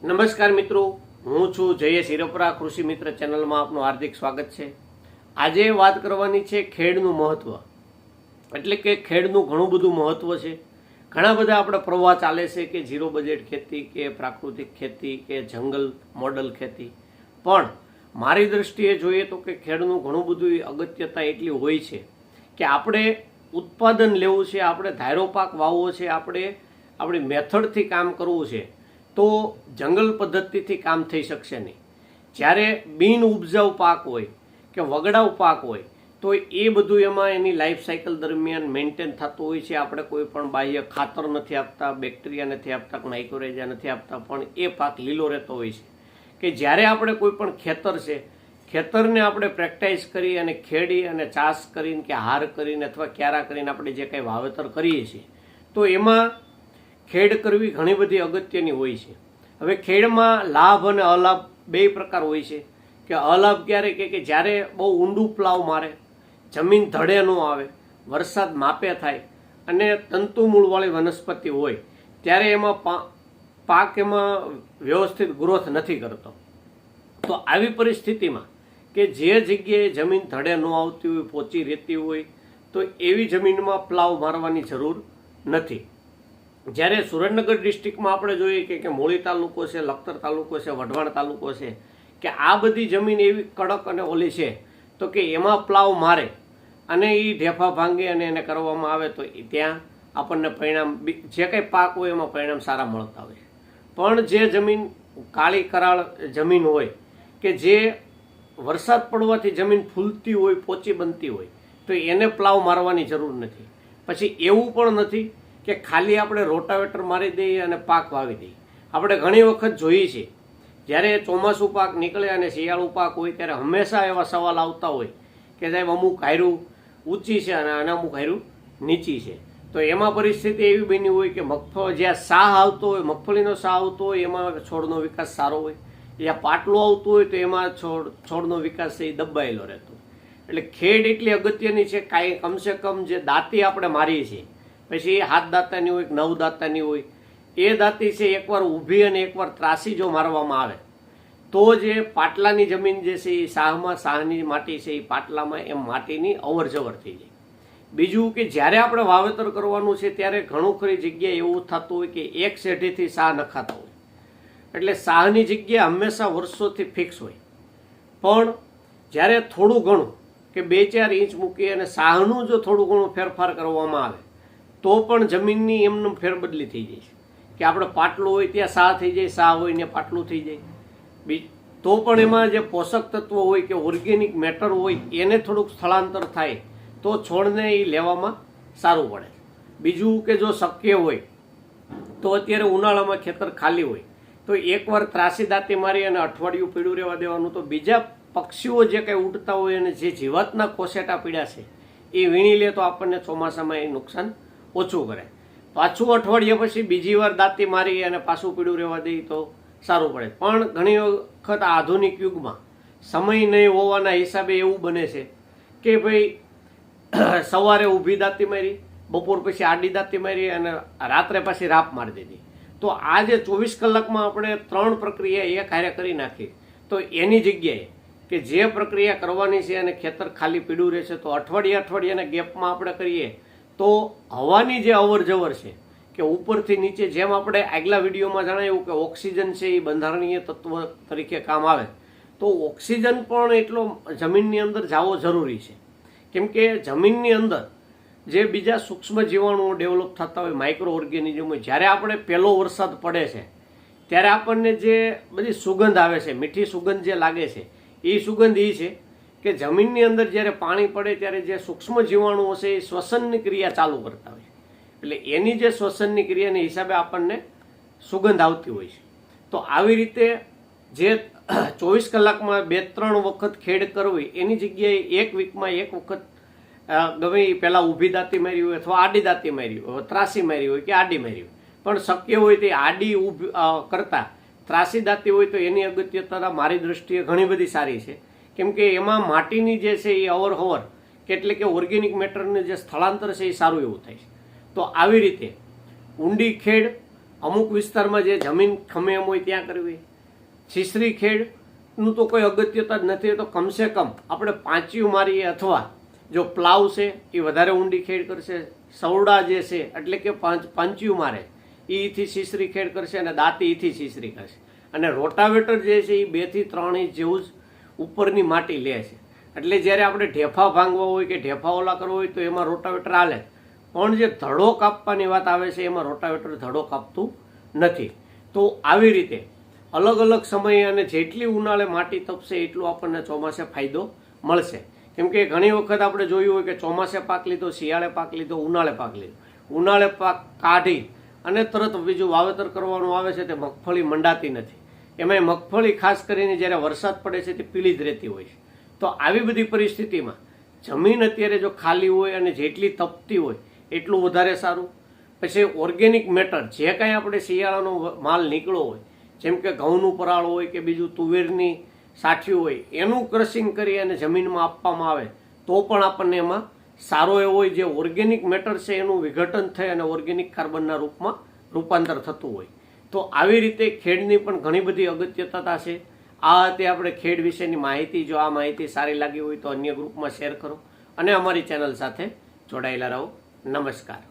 નમસ્કાર મિત્રો, હું છું જયેશ હિરપરા. કૃષિ મિત્ર ચેનલમાં આપનું હાર્દિક સ્વાગત છે. આજે વાત કરવાની છે ખેડનું મહત્વ, એટલે કે ખેડનું ઘણું બધું મહત્વ છે. ઘણા બધા આપણે પ્રવાહ ચાલે છે કે ઝીરો બજેટ ખેતી કે પ્રાકૃતિક ખેતી કે જંગલ મોડલ ખેતી, પણ મારી દ્રષ્ટિએ જોઈએ તો કે ખેડનું ઘણું બધું અગત્યતા એટલી હોય છે કે આપણે ઉત્પાદન લેવું છે, આપણે ધારો પાક વાવવો છે, આપણે આપણી મેથડથી કામ કરવું છે તો જંગલ પદ્ધતિથી કામ થઈ શકશે નહીં. જ્યારે બિન ઉપજાઉ પાક હોય કે વગડાઉ પાક હોય તો એ બધું એમાં એની લાઈફ સાયકલ દરમિયાન મેન્ટેન થતું હોય છે. આપણે કોઈ પણ બાહ્ય ખાતર નથી આપતા, બેક્ટેરિયા નથી આપતા, માઇક્રોરેજા નથી આપતા, પણ એ પાક લીલો રહેતો હોય છે. કે જ્યારે આપણે કોઈ પણ ખેતર છે, ખેતરને આપણે પ્રેક્ટાઇસ કરી અને ખેડી અને ચાસ કરીને કે હાર કરીને અથવા ક્યારા કરીને આપણે જે કંઈ વાવેતર કરીએ છીએ તો એમાં ખેડ કરવી ઘણી બધી અગત્યની હોય છે. હવે ખેડમાં લાભ અને અલાભ બે પ્રકાર હોય છે. કે અલાભ ક્યારે કે જ્યારે બહુ ઊંડું પ્લાવ મારે, જમીન ધડે ન આવે, વરસાદ માપે થાય અને તંતુમૂળવાળી વનસ્પતિ હોય ત્યારે એમાં પાક એમાં વ્યવસ્થિત ગ્રોથ નથી કરતો. તો આવી પરિસ્થિતિમાં કે જે જગ્યાએ જમીન ધડે ન આવતી હોય, પોચી રહેતી હોય, તો એવી જમીનમાં પ્લાવ મારવાની જરૂર નથી. જ્યારે સુરેન્દ્રનગર ડિસ્ટ્રિક્ટમાં આપણે જોઈએ કે મૂળી તાલુકો છે, લખતર તાલુકો છે, વઢવાણ તાલુકો છે, કે આ બધી જમીન એવી કડક અને ઓલી છે તો કે એમાં પ્લાવ મારે અને એ ઢેફા ભાંગે અને એને કરવામાં આવે તો ત્યાં આપણને પરિણામ જે કંઈ પાક હોય એમાં પરિણામ સારા મળતા હોય. પણ જે જમીન કાળી કરાળ જમીન હોય કે જે વરસાદ પડવાથી જમીન ફૂલતી હોય, પોચી બનતી હોય, તો એને પ્લાવ મારવાની જરૂર નથી. પછી એવું પણ નથી કે ખાલી આપણે રોટાવેટર મારી દઈએ અને પાક વાવી દઈએ. આપણે ઘણી વખત જોઈએ છીએ જ્યારે ચોમાસું પાક નીકળે અને શિયાળુ પાક હોય ત્યારે હંમેશા એવા સવાલ આવતા હોય કે સાહેબ અમુક હાયરું ઊંચી છે અને અમુક હાયરું નીચી છે. તો એમાં પરિસ્થિતિ એવી બની હોય કે જ્યાં સાહ આવતો હોય, મગફળીનો સાહ આવતો હોય એમાં છોડનો વિકાસ સારો હોય, જ્યાં પાટલું આવતું હોય તો એમાં છોડનો વિકાસ છે એ દબાયેલો રહેતો હોય. એટલે ખેડ એટલી અગત્યની છે. કાંઈ કમસે કમ જે દાંતી આપણે મારીએ છીએ, પછી એ 7 દાંતાની હોય, 9 દાંતાની હોય, એ દાંતી છે એકવાર ઊભી અને એકવાર ત્રાસી જો મારવામાં આવે તો જે પાટલાની જમીન જે છે એ સાહની માટી છે એ પાટલામાં એમ માટીની અવર જવર થઈ જાય. બીજું કે જ્યારે આપણે વાવેતર કરવાનું છે ત્યારે ઘણું ખરી જગ્યાએ એવું થતું હોય કે એક શેઢીથી સાહ નખાતા હોય, એટલે સાહની જગ્યા હંમેશા વર્ષોથી ફિક્સ હોય. પણ જ્યારે થોડું ઘણું કે 2-4 ઇંચ મૂકી અને સાહનું જો થોડું ઘણું ફેરફાર કરવામાં આવે તો પણ જમીનની એમનું ફેરબદલી થઈ જાય છે. કે આપણે પાટલું હોય ત્યાં સાહ થઈ જાય, સાહ હોય ને પાટલું થઈ જાય. તો પણ એમાં જે પોષક તત્વો હોય કે ઓર્ગેનિક મેટર હોય એને થોડુંક સ્થળાંતર થાય તો છોડને એ લેવામાં સારું પડે. બીજું કે જો શક્ય હોય તો અત્યારે ઉનાળામાં ખેતર ખાલી હોય તો એકવાર ત્રાસી દાંતી મારી અને અઠવાડિયું પીળું રહેવા દેવાનું, તો બીજા પક્ષીઓ જે કંઈ ઉડતા હોય અને જે જીવાતના કોસેટા પીડા છે એ વીણી લે તો આપણને ચોમાસામાં એ નુકસાન ઓછું કરે. પાછું અઠવાડિયા પછી બીજી વાર દાંતી મારી અને પાછું પીળું રહેવા દઈએ તો સારું પડે. પણ ઘણી વખત આધુનિક યુગમાં સમય નહીં હોવાના હિસાબે એવું બને છે કે ભાઈ સવારે ઊભી દાંતી મારી, બપોર પછી આડી દાંતી મારી અને રાત્રે પાછી રાપ મારી દીધી. તો આ જે 24 કલાકમાં આપણે 3 પ્રક્રિયા એક હારે કરી નાખી તો એની જગ્યાએ કે જે પ્રક્રિયા કરવાની છે અને ખેતર ખાલી પીળું રહેશે તો અઠવાડિયાના ગેપમાં આપણે કરીએ તો હવાની જે અવર જવર છે કે ઉપરથી નીચે, જેમ આપણે આગલા વિડીયોમાં જણાવ્યું કે ઓક્સિજન છે એ બંધારણીય તત્વ તરીકે કામ આવે, તો ઓક્સિજન પણ એટલો જમીનની અંદર જવો જરૂરી છે. કેમ કે જમીનની અંદર જે બીજા સૂક્ષ્મ જીવાણુઓ ડેવલપ થતા હોય, માઇક્રો ઓર્ગેનિઝમ હોય, જ્યારે આપણે પહેલો વરસાદ પડે છે ત્યારે આપણને જે બધી સુગંધ આવે છે, મીઠી સુગંધ જે લાગે છે, એ સુગંધ એ છે કે જમીનની અંદર જ્યારે પાણી પડે ત્યારે જે સૂક્ષ્મ જીવાણુઓ છે એ શ્વસનની ક્રિયા ચાલુ કરતા હોય, એટલે એની જે શ્વસનની ક્રિયાને હિસાબે આપણને સુગંધ આવતી હોય છે. તો આવી રીતે જે 24 કલાકમાં 2-3 વખત ખેડ કરવી એની જગ્યાએ એક વીકમાં એક વખત ગમે એ પહેલાં ઊભી દાંતી મારી હોય અથવા આડી દાંતી મારી હોય, ત્રાસી મારી હોય કે આડી મારી હોય, પણ શક્ય હોય તે આડી ઊભી કરતાં ત્રાસી દાંતી હોય તો એની અગત્યતા મારી દ્રષ્ટિએ ઘણી બધી સારી છે. કેમ કે એમાં માટીની જે છે એ અવર હવર કે એટલે કે ઓર્ગેનિક મેટરનું જે સ્થળાંતર છે એ સારું એવું થાય છે. તો આવી રીતે ઊંડી ખેડ અમુક વિસ્તારમાં જે જમીન ખમે એમ હોય ત્યાં કરવી. છીછરી ખેડનું તો કોઈ અગત્યતા જ નથી. તો કમસે કમ આપણે પાંચિયું મારીએ અથવા જો પ્લાવ છે એ વધારે ઊંડી ખેડ કરશે, સવડા જે છે એટલે કે પાંચિયું મારે એથી છીછરી ખેડ કરશે અને દાંતી એથી છીછરી કરશે. અને રોટાવેટર જે છે એ 2 થી 3 ઇંચ જેવું જ ઉપરની માટી લે છે. એટલે જ્યારે આપણે ઢેફા ભાંગવા હોય કે ઢેફા ઓલા કરવા હોય તો એમાં રોટાવેટર હાલે, પણ જે ધડો કાપવાની વાત આવે છે એમાં રોટાવેટર ધડો કાપતું નથી. તો આવી રીતે અલગ અલગ સમયે અને જેટલી ઉનાળે માટી તપશે એટલું આપણને ચોમાસે ફાયદો મળશે. કેમ કે ઘણી વખત આપણે જોયું હોય કે ચોમાસે પાક લીધો, શિયાળે પાક લીધો, ઉનાળે પાક લીધો, ઉનાળે પાક કાઢી અને તરત બીજું વાવેતર કરવાનું આવે છે તે મગફળી મંડાતી નથી. એમાંય મગફળી ખાસ કરીને જ્યારે વરસાદ પડે છે તે પીળી જ રહેતી હોય છે. તો આવી બધી પરિસ્થિતિમાં જમીન અત્યારે જો ખાલી હોય અને જેટલી તપતી હોય એટલું વધારે સારું. પછી ઓર્ગેનિક મેટર જે કાંઈ આપણે શિયાળાનો માલ નીકળ્યો હોય, જેમ કે ઘઉંનું પરાળ હોય કે બીજું તુવેરની સાઠિયું હોય, એનું ક્રશિંગ કરી અને જમીનમાં આપવામાં આવે તો પણ આપણને એમાં સારો એવો હોય. જે ઓર્ગેનિક મેટર છે એનું વિઘટન થઈ અને ઓર્ગેનિક કાર્બનના રૂપમાં રૂપાંતર થતું હોય. તો આવી રીતે ખેડની પણ ઘણી બધી અગત્યતા છે. આ હતી આપણે ખેડ વિશેની માહિતી. જો આ માહિતી સારી લાગી હોય તો અન્ય ગ્રુપમાં શેર કરો અને અમારી ચેનલ સાથે જોડાયેલા રહો. નમસ્કાર.